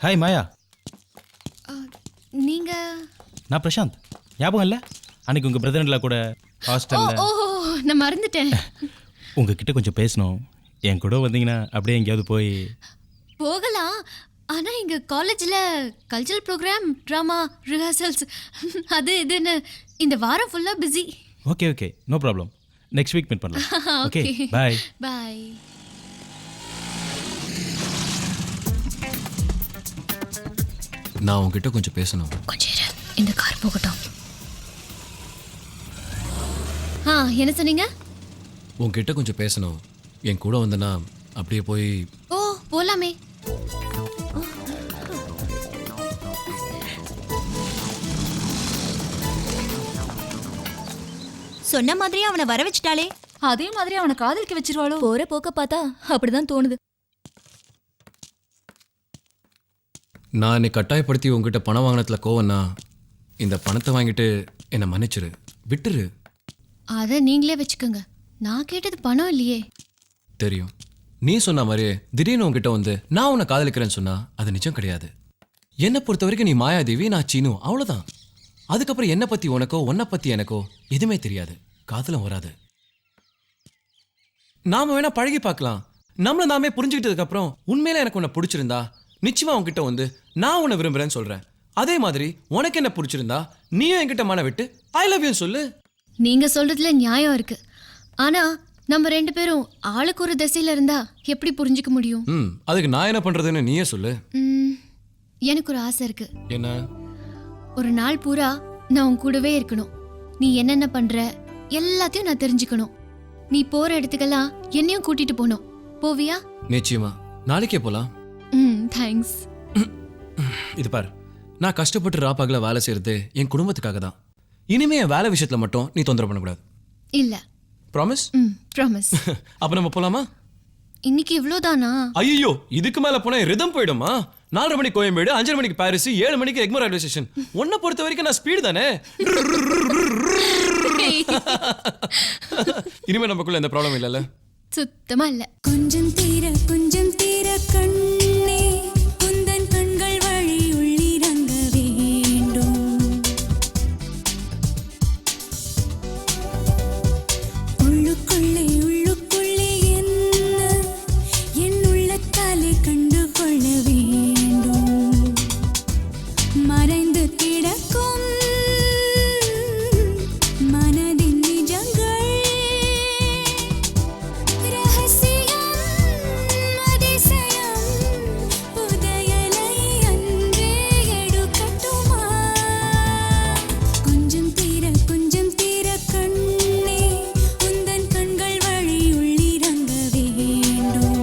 Hi மாயா. நீங்க? நான் பிரசாந்த். ஞாபகம் இல்லை? அன்னைக்கு உங்கள் பிரதர்ல கூட ஹாஸ்டலில். ஓ நான் மறந்துட்டேன். உங்ககிட்ட கொஞ்சம் பேசணும். என் கூட வந்தீங்கன்னா அப்படியே எங்கேயாவது போய் போகலாம். ஆனா எங்க காலேஜ்ல கல்ச்சரல் ப்ரோக்ராம், ட்ராமா, ரிஹர்சல்ஸ் அது இதுன்னு இந்த வாரம் ஃபுல்லா busy. Okay okay, no problem. Next week meet பண்ணலாம். Okay bye. பாய். நான் உங்ககிட்ட கொஞ்சம் பேசணும். கொஞ்சம் இரு, இந்த கார் போகட்டும். என்ன சொன்னீங்க? உங்ககிட்ட கொஞ்சம் பேசணும். என் கூட வந்தனா அப்படியே போய். ஓ போலாமே. சொன்ன மாதிரி அவனை வர வச்சிட்டாளே, அதே மாதிரி அவனை காதலிக்க வச்சிருவாளோ? போற போக்க பார்த்தா அப்படிதான் தோணுது. நான் என்னை கட்டாயப்படுத்தி உங்ககிட்ட பணம் வாங்கினதுல கோவம்னா, இந்த பணத்தை வாங்கிட்டு என்னை மன்னிச்சிரு, விட்டுரு. அதை நீங்களே வச்சுக்கோங்க. நான் கேட்டது பணம் இல்லையே. தெரியும். நீ சொன்ன மாதிரியே திடீர்னு உங்ககிட்ட வந்து நான் உன்னை காதலிக்கிறேன்னு சொன்னா அது நிஜம் கிடையாது. என்னை பொறுத்த வரைக்கும் நீ மாயாதேவி, நான் சீனு, அவ்வளோதான். அதுக்கப்புறம் என்னை பற்றி உனக்கோ உன்னை பற்றி எனக்கோ எதுவுமே தெரியாது. காதலும் வராது. நாம வேணா பழகி பார்க்கலாம். நம்மளை நாமே புரிஞ்சுக்கிட்டதுக்கு அப்புறம் உண்மையில எனக்கு உன்னை பிடிச்சிருந்தா நிச்சயமா உன்கிட்ட வந்து நான் உன்னை விரும்புறேன்னு சொல்றேன். அதே மாதிரி உனக்கு என்ன பிடிச்சிருந்தா நீயும் என்கிட்ட மன விட்டு ஐ லவ் யூ சொல்லு. நீங்க சொல்றதுல நியாயம் இருக்கு. ஆனா நம்ம ரெண்டு பேரும் ஆளுக்கு ஒரு திசையில இருந்தா எப்படி புரிஞ்சுக்க முடியும்? அதுக்கு நான் என்ன பண்றதுன்னு நீயே சொல்லு. எனக்கு ஒரு ஆசை இருக்கு. என்ன? ஒரு நாள் பூரா நான் உன் கூடவே இருக்கணும். நீ என்னென்ன பண்ற எல்லாத்தையும் நான் தெரிஞ்சுக்கணும். நீ போற இடத்துக்கெல்லாம் என்னையும் கூட்டிட்டு போகணும். போவியா? நிச்சயமா. நாளைக்கே போலாம். தேங்க்ஸ். இது பார், நான் கஷ்டப்பட்டு ராப்பாகல வேலை செய்யறது என் குடும்பத்துக்காக தான். இனிமே என் வேலை விஷயத்துல மட்டும் நீ தொந்தரவு பண்ணக்கூடாது. இல்ல. ப்ராமிஸ்? ப்ராமிஸ். அப்ப நம்ம போலாமா? இன்னைக்கு இவ்வளவுதானா? ஐயோ, இதுக்கு மேல போனா ரிதம் போயிடுமா? 4:30 மணிக்கு கோயம்பேடு, 5:30 மணிக்கு பாரிஸ், 7 மணிக்கு எக்மோர் ரயில்வே ஸ்டேஷன். உன்னை பொறுத்த வரைக்கும் நான் ஸ்பீடு தானே. இனிமே நமக்குள்ள எந்த ப்ராப்ளம் இல்லைல்ல? சுத்தமா இல்ல. கொஞ்சம் தீர கண்ணே, உந்தன் கண்கள் வழி உள்ளிறங்க வேண்டும். உள்ளுக்குள்ளே என்ன என் உள்ளத்தாலே கண்டு கொள்ள வேண்டும். மறைந்து கிடக்கும் மனதின் நிஜங்கள், ரகசியம் அதிசயம், புதையலை அன்றே எடுக்கட்டுமா? கொஞ்சம் தீர கண்ணே, உந்தன் கண்கள் வழி உள்ளிறங்க வேண்டும்.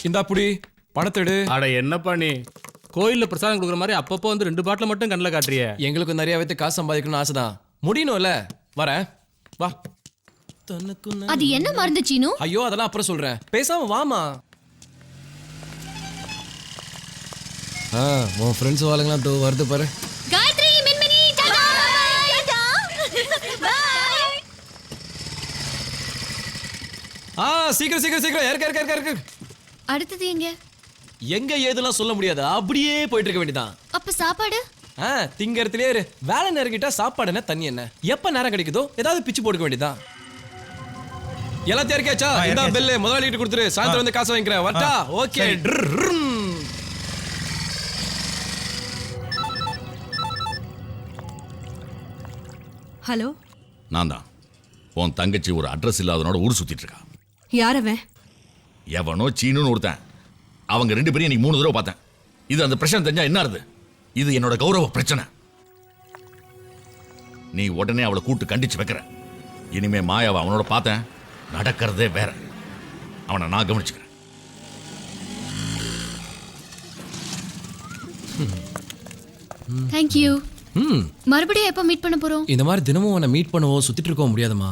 இந்தா புடி, பணத்தை எடு. அட என்னப்பா நீ கோயில்ல பிரசாதம் கொடுக்குற மாதிரி அப்பப்போ வந்து 2 பாட்டில் மட்டும் கண்ணில் காட்டுறிய. எங்களுக்கு நிறைய வைத்து காசு சம்பாதிக்கணும்னு ஆசைதான். முடியணும்ல. வரேன், வா. அது என்ன மருந்து சீனு? ஐயோ, அதெல்லாம் அப்புறம் சொல்றேன். பேசாம வாமா. உன் ஃப்ரெண்ட்ஸ் வாளுங்களாம் தோ வருது பாரு. காயத்ரி, மின்மினி, டாடா. பை. சீக்கிரம் இறக்க. அடுத்தது எங்க? எங்க ஏதெல்லாம் சொல்ல முடியாது. அப்படியே போயிட்டு இருக்க வேண்டியதான். அப்ப சாப்பாடு? திங்கறதுலயே இரு. வேலை நெருங்கிட்டா சாப்பாடு என்ன தண்ணி என்ன, எப்ப நேரம் கிடைக்குதோ ஏதாவது பிச்சு போட்டுக்க வேண்டியதான். எல்லாத்தையும் இறக்கியாச்சா? இந்த பில்லு முதலாளிகிட்ட கொடுத்துரு. சாயந்தரம் வந்து காசு வாங்கிக்கிறேன். வரட்டா? ஓகே. ஹலோ, நான் தான். உன் தங்கச்சி ஒரு அட்ரஸ் இல்லாதனோட ஊர் சுத்திட்டு இருக்கா. யார் அவன்? எவனோ சீனுன்னு ஒருத்தன். அவங்க 2 பேரும் இன்னைக்கு 3 தடவை பார்த்தேன். இது அந்த பிரச்சனை தெரிஞ்சா என்ன ஆகுது? இது என்னோட கௌரவ பிரச்சனை. நீ உடனே அவளை கூட்டு கண்டிச்சு வைக்கிற. இனிமே மாயாவை அவனோட பார்த்தேன், நடக்கிறதே வேற. அவனை நான் கவனிச்சுக்கிறேன். தேங்க்யூ. மறுபடியும் எப்ப மீட் பண்ண போறோம்? இந்த மாதிரி தினமும் உன்னை மீட் பண்ணவோ சுத்திட்டு இருக்கவும் முடியாதுமா.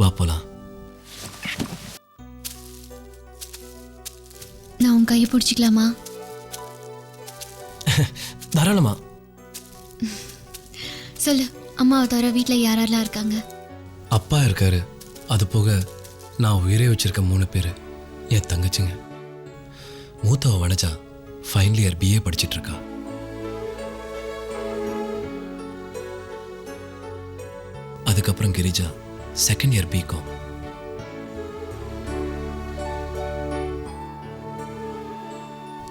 வா போலாம். நான் உன் கையை பிடிச்சிக்கலாமா? தாராளமா. சொல்லு, அம்மாவை தவிர வீட்டில் யாரெல்லாம் இருக்காங்க? அப்பா இருக்காரு. அது போக நான் உயிரே வச்சிருக்க 3 பேர். என் தங்கச்சிங்க. மூத்தவ வனஜா ஃபைனல் இயர் BA படிச்சிட்டு இருக்கா. அதுக்கப்புறம் கிரிஜா செகண்ட் இயர் BCom.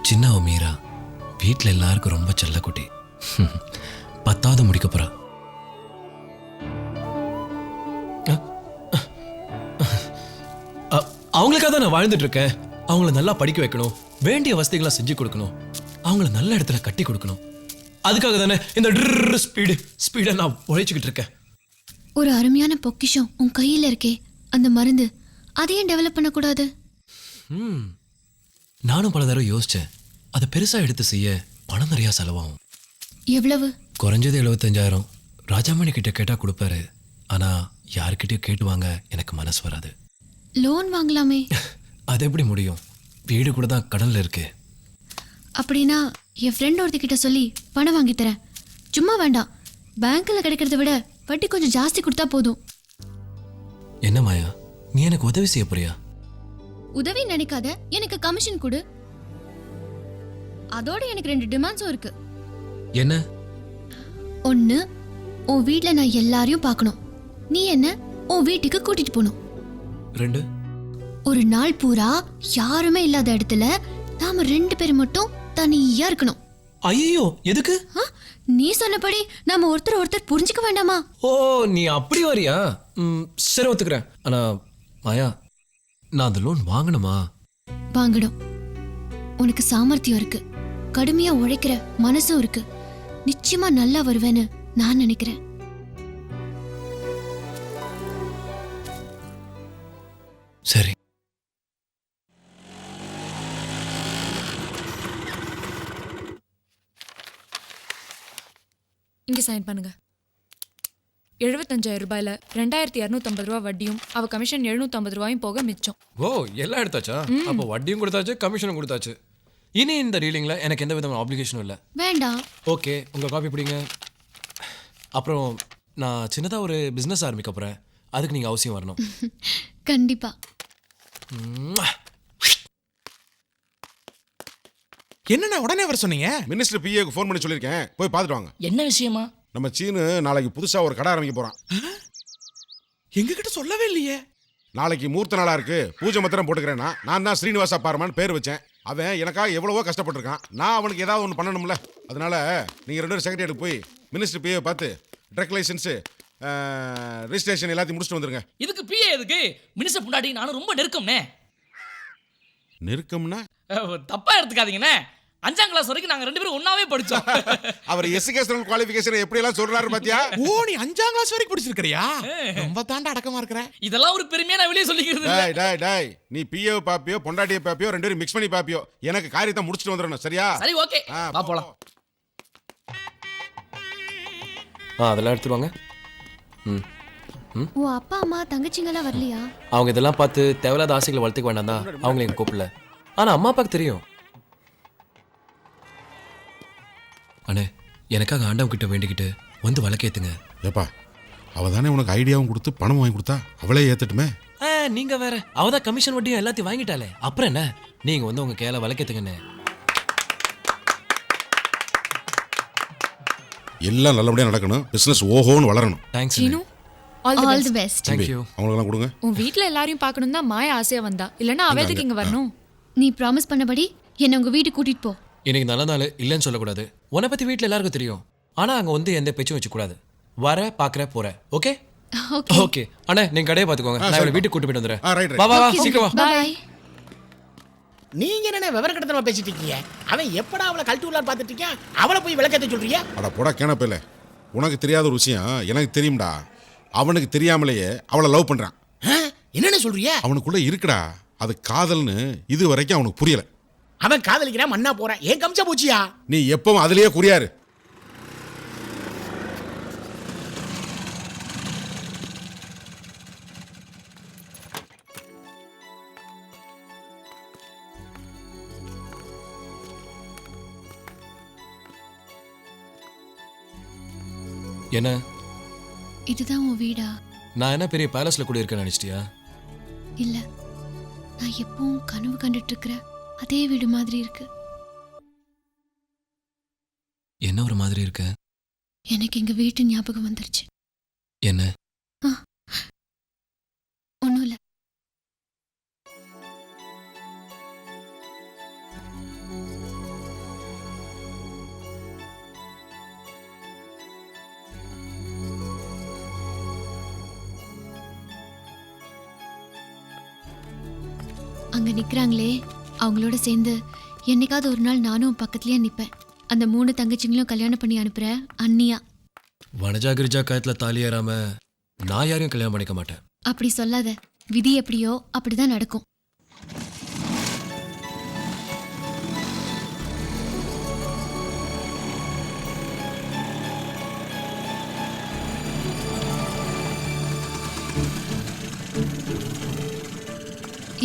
சின்னவ மீரா வீட்டில் எல்லாருக்கும் ரொம்ப செல்லக்குட்டி. 10வது முடிக்க போறா. அவங்களுக்காக தான் நான் வாழ்ந்துட்டு இருக்கேன். அவங்கள நல்லா படிக்க வைக்கணும், வேண்டிய வசதிகளை செஞ்சு கொடுக்கணும், அவங்கள நல்ல இடத்துல கட்டி கொடுக்கணும். அதுக்காக தானே இந்த ஸ்பீடை நான் உழைச்சிக்கிட்டு இருக்கேன். ஒரு அருமையான பொக்கிஷம் உன் கையில் இருக்கே, அந்த மருந்து, அதையும் டெவலப் பண்ணக்கூடாது? நானும் பல தடவை யோசிச்சேன். அதை பெருசா எடுத்து செய்ய பணம் நிறையா செலவாகும். எவ்வளவு? குறைஞ்சது 75,000. ராஜாமணி கிட்ட கேட்டா கொடுப்பாரு. ஆனா யாருக்கிட்டயும் கேட்டு வாங்க எனக்கு மனசு வராது. லோன் வாங்கலாமே? அது எப்படி முடியும்? வீடு கூட தான் கடன்ல இருக்கு. அப்படின்னா என் ஃப்ரெண்ட் ஒருத்திக்கிட்ட சொல்லி பணம் வாங்கி தரேன். சும்மா வேண்டாம், பேங்க்ல கிடைக்கிறத விட வட்டி கொஞ்சம் ஜாஸ்தி கொடுத்தா போதும். என்ன மாயா, நீ எனக்கு உதவி செய்ய போறியா? உதவி நினைக்காத, எனக்கு கமிஷன் கொடு. அதோட எனக்கு 2 டிமாண்ட்ஸும் இருக்கு. என்ன? ஒன்னு, உன் வீட்ல நான் எல்லாரையும் பார்க்கணும். நீ என்ன உன் வீட்டுக்கு கூட்டிட்டு போகணும். 2, ஒரு நாள் பூரா யாருமே இல்லாத இடத்துல நாம 2 பேர் மட்டும் தனியா இருக்கணும். ஐயோ, எதுக்கு? நீ சொன்னபடி நாம ஒருத்தர் புரிஞ்சுக்க வேண்டாமா? ஓ, நீ அப்படி வரியா? சரி, ஒத்துக்கிறேன். ஆனா மாயா, நான் அந்த லோன் வாங்கணுமா? வாங்கணும். உனக்கு சாமர்த்தியம் இருக்கு, கடுமையா உழைக்கிற மனசும் இருக்கு. நிச்சயமா நல்லா வருவேன்னு நான் நினைக்கிறேன். சரி. இங்க சைன் பண்ணுங்க. 75,000 ரூபாயில 2,250 ரூபாய் வட்டியும் அவ கமிஷன் 750 ரூபாயும் போக மிச்சம். ஓ, எல்லாம் எடுத்தாச்சா? அப்போ வட்டியும் கொடுத்தாச்சு, கமிஷனும் கொடுத்தாச்சு. இனி இந்த டீலிங்ல எனக்கு எந்த விதமான ஆப்ளிகேஷனும் இல்லை. வேண்டாம். ஓகே, உங்க காப்பி பிடிங்க. அப்புறம் நான் சின்னதா ஒரு பிசினஸ் ஆரம்பிக்க போறேன். அதுக்கு நீங்க அவசியம் வரணும். கண்டிப்பா. என்னண்ணா உடனே வர சொன்னீங்க? மினிஸ்டர் PAக்கு ஃபோன் பண்ணி சொல்லியிருக்கேன், போய் பார்த்துட்டு வாங்க. என்ன விஷயமா? நம்ம சீனு நாளைக்கு புதுசா ஒரு கடை ஆரம்பிக்க போறான். எங்ககிட்ட சொல்லவே இல்லையே. நாளைக்கு மூர்த்த நாளா இருக்கு, பூஜை மத்திரம் போட்டுக்கிறேன்னா நான் தான் ஸ்ரீனிவாசா பார்மான்னு பேர் வச்சேன். அவன் எனக்காக எவ்வளவோ கஷ்டப்பட்டிருக்கான். நான் அவனுக்கு ஏதாவது ஒன்று பண்ணணும்ல. அதனால நீங்க 2 பேரும் செக்ரட்டரிக்கு போய் மினிஸ்டர் PA பார்த்து ட்ரக் லைசன்ஸ், ரிஜிஸ்ட்ரேஷன் எல்லாத்தையும் முடிச்சுட்டு வந்துருங்க. இதுக்கு PA எதுக்கு? மினிஸ்டர் முன்னாடி நானும் ரொம்ப நெருக்கம்னே. நெருக்கம்னா தப்பா எடுத்துக்காதீங்கண்ணே. 5ஆம் கிளாஸ் வரைக்கும் நாங்க 2 பேரும் ஒண்ணாவே படிச்சோம். அவர் எஜுகேஷனல் குவாலிஃபிகேஷன் எப்படி எல்லாம் சொல்றாரு பாத்தியா? ஓ, நீ 5ஆம் கிளாஸ் வரைக்கும் படிச்சிருக்கியா? ரொம்ப தாண்டா அடக்கமா இருக்கற. இதெல்லாம் ஒரு பெருமையா நான் வெளியே சொல்லிக்கிறது இல்ல. டேய் டேய், நீ PA பாப்பியோ பொண்டாட்டியை பாப்பியோ 2 பேரும் மிக்ஸ் பண்ணி பாப்பியோ, எனக்கு காரியத்தை முடிச்சிட்டு வந்துறணும். சரியா? சரி, ஓகே, வா போலாம். அதெல்லாம் எடுத்துட்டு வாங்க. உன் அப்பா அம்மா தங்கச்சிங்கெல்லாம் வரலையா? அவங்க இதெல்லாம் பார்த்து தேவையில்லாத ஆசைகளை வளர்த்துக்க வேண்டாம் தான் அவங்களை எங்க கூப்பிடல. ஆனா அம்மா அப்பாவுக்கு தெரியும். அண்ணே, எனக்காக ஆண்டவன் கிட்ட வேண்டிக்கிட்டு வந்து வழக்கேத்துங்க. ஏப்பா, அவ தானே உனக்கு ஐடியாவும் கொடுத்து பணம் வாங்கி கொடுத்தா, அவளே ஏத்துட்டுமே. நீங்க வேற, அவதான் கமிஷன் வட்டியும் எல்லாத்தையும் வாங்கிட்டாலே. அப்புறம் என்ன, நீங்க வந்து உங்க கேல வழக்கேத்துங்கண்ணே. எல்லாம் நல்லபடியா நடக்கணும், பிசினஸ் ஓஹோன்னு வளரணும். Thanks. Seenu, all the best. Thank you. அவங்களுக்கெல்லாம் கொடுங்க. உன் வீட்ல எல்லாரையும் பார்க்கணும் தான் மாயா ஆசையா வந்தா. இல்லனா அவ எதுக்கு இங்க வரணும்? நீ ப்ராமிஸ் பண்ணபடி என்ன உங்க வீட்டுக்கு கூட்டிட்டு போ. இன்னைக்கு நல்ல நாள் இல்லைன்னு சொல்லக்கூடாது. உன்னை பத்தி வீட்டில் எல்லாருக்கும் தெரியும். ஆனா அங்க வந்து எந்த பேச்சும் வச்சுக்கூடாது. வர பாக்குற போற. Okay okay. அண்ணா, நீங்க கடையை பாத்துக்கோங்க. நான் இவளை வீட்டுக்கு கூட்டு போயிட்டு வந்துடுறேன். வா வா வா, சீக்கிரம் வா. பை. நீங்க என்ன விவரக்கட்டத்தனமா பேசிட்டு இருக்கீங்க? அவன் எப்படா அவளை கழட்டி உள்ளார் பார்த்துட்டு இருக்கான், அவளை போய் விளக்கத்தை சொல்றியா? அட போடா கேனப்பையில, உனக்கு தெரியாத ஒரு விஷயம் எனக்கு தெரியும்டா. அவனுக்கு தெரியாமலேயே அவளை லவ் பண்றான். என்னன்னு சொல்றிய? அவனுக்குள்ள இருக்குடா, அது காதல்னு இது வரைக்கும் அவனுக்கு புரியல. அவன் காதலிக்கிறான், மண்ணா போறான். ஏன் கம்சா போச்சியா? நீ எப்பவும் அதுலயே குறியாரு. என்ன இதுதான் உன் வீடா? நான் என்ன பெரிய பேலஸ்ல கூட இருக்கேன்னு நினைச்சிட்டியா? இல்ல, நான் எப்பவும் கனவு கண்டுட்டு இருக்கிற அதே வீடு மாதிரி இருக்கு. என்ன ஒரு மாதிரி இருக்க? எனக்கு எங்க வீட்டு ஞாபகம் வந்துருச்சு. என்ன? ஒண்ணும் இல்ல. அங்க நிக்கிறாங்களே, அவங்களோட சேர்ந்து என்னைக்காவது ஒரு நாள் நானும் பக்கத்துலயே நிப்பேன். அந்த 3 தங்கச்சிங்களும் கல்யாணம் பண்ணி அனுப்புற அண்ணியா. வனஜா கிரிஜா கயத்துல தாலி ஏறாம நான் யாரையும் கல்யாணம் பண்ணிக்க மாட்டேன். அப்படி சொல்லாத. விதி எப்படியோ அப்படிதான் நடக்கும்.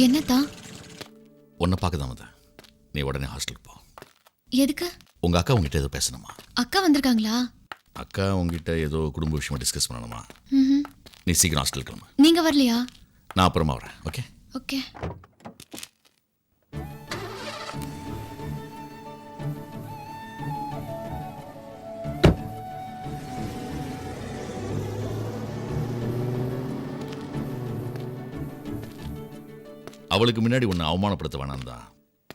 என்னதான்? உன்னை பார்க்க தான் வந்தேன். நீ உடனே ஹாஸ்டலுக்கு போ. எதுக்கு? உங்க அக்கா உங்ககிட்ட ஏதோ பேசணுமா? அக்கா வந்திருக்காங்களா? அக்கா உங்ககிட்ட ஏதோ குடும்ப விஷயமா டிஸ்கஸ் பண்ணணுமா? ம்ஹும். நீ சீக்கிரம் ஹாஸ்டலுக்கு கிளம்பு. நீங்க வரலையா? நான் அப்புறமா வரேன். Okay okay. அவளுக்கு முன்னாடி உன்னை அவமானப்படுத்த வேணாம் தான்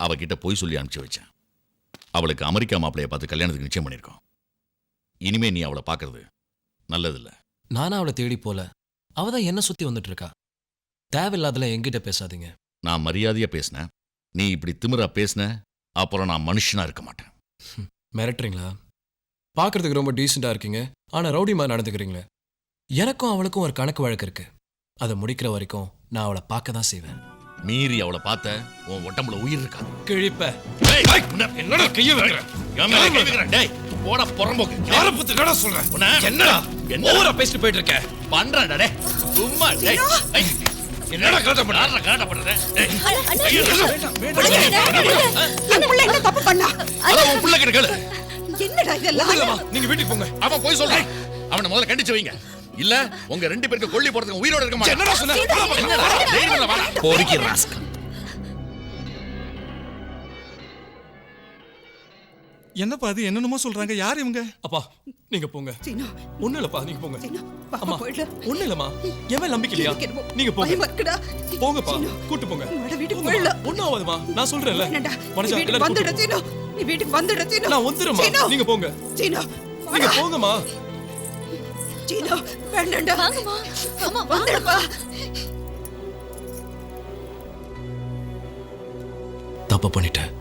அவகிட்ட போய் சொல்லி அனுப்பிச்சு வச்சேன். அவளுக்கு அமெரிக்கா மாப்பிளைய பார்த்து கல்யாணத்துக்கு நிச்சயம் பண்ணியிருக்கோம். இனிமே நீ அவளை பார்க்கறது நல்லதில்ல. நானும் அவளை தேடி போல. அவ தான் என்ன சுத்தி வந்துட்டு இருக்கா. தேவையில்லாதல என்கிட்ட பேசாதீங்க. நான் மரியாதையா பேசினேன். நீ இப்படி திமிரா பேசின, அப்புறம் நான் மனுஷனா இருக்க மாட்டேன். மிரட்டுறீங்களா? பார்க்கறதுக்கு ரொம்ப டீசெண்டா இருக்கீங்க, ஆனா ரவுடி மாதிரி நடந்துக்கிறீங்களே. எனக்கும் அவளுக்கும் ஒரு கணக்கு வழக்கு இருக்கு. அதை முடிக்கிற வரைக்கும் நான் அவளை பார்க்க தான் செய்வேன். மீறி அவளை பார்த்த உன் உடம்புல உயிர் இருக்காது. கிழிப்ப. என்னடா கைய வைக்கிற? டேய் போடா புறம்போக்கு. யார பத்தி என்னடா சொல்ற? என்னடா ஓவரா பேசிட்டு போயிட்டு இருக்க. பண்றடா டேய். சும்மா டேய். என்னடா கரெக்ட்டா பண்ற? யாரா கரெக்ட்டா பண்ற? டேய். என் புள்ள என்ன தப்பு பண்ணா? அத உன் புள்ள கிட்ட கேளு. என்னடா இதெல்லாம்? இல்லம்மா, நீங்க வீட்டுக்கு போங்க. அவன் போய் சொல்றான். அவனை முதல்ல கண்டிச்சு வைங்க. இல்ல உங்க 2 பேருக்கு கொல்லி போறதுக்கு உயிரோட இருக்க மாட்டேன். என்னடா சொன்ன? என்னடா தைரியமா வாடா. போரிக்கி ராஸ்கல். என்னப்பா அது என்னென்னமோ சொல்றாங்க? யார் இவங்க? அப்பா நீங்க போங்க. சீனா, ஒண்ணு இல்லப்பா, நீங்க போங்க. சீனா, பாப்பா அம்மா போயிடு. ஒண்ணு இல்லம்மா, எவன் நம்பிக்கை இல்லையா? எனக்கு என்னமோ நீங்க போங்க. பயமா இருக்குடா. போங்கப்பா, சீனா, கூட்டு போங்க. உன்னோட வீட்டுக்கு போங்கம்மா. போயிடலாம். ஒண்ணும் ஆகாதும்மா, நான் சொல்றேன்ல. என்னடா, மனுஷா, நீ வீட்டுக்கு எல்லாரும் வந்துடு கூட்டு சீனா. நீ வீட்டுக்கு வந்துடு சீனா. நான் வந்துடுறேம்மா. சீனா. நீங்க போங்க. சீனா, நீங்க வாடா. போங்கம்மா. சீனா, வேண்டாம்டா. வாங்கம்மா. அம்மா வந்துடுப்பா. தப்பு பண்ணிட்டேன்,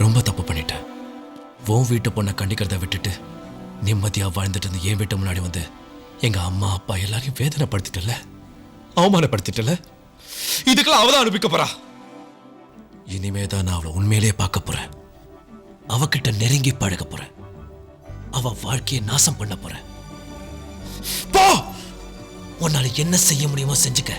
ரொம்ப தப்பு பண்ணிட்டேன். உன் வீட்டு பொண்ணை கண்டிக்கிறத விட்டுட்டு நிம்மதியா வாழ்ந்துட்டு இருந்த என் வீட்டு முன்னாடி வந்து எங்க அம்மா அப்பா எல்லாரையும் வேதனைப்படுத்திட்டல, அவமானப்படுத்திட்டல. இதுக்கெல்லாம் அவதான் அனுப்பிக்க போறா. இனிமே தான் நான் அவளை உண்மையிலேயே பார்க்க போறேன். அவகிட்ட நெருங்கி பழக போறேன். அவ வாழ்க்கையை நாசம் பண்ண போறேன். போ, உன்னால என்ன செய்ய முடியுமோ செஞ்சுக்க.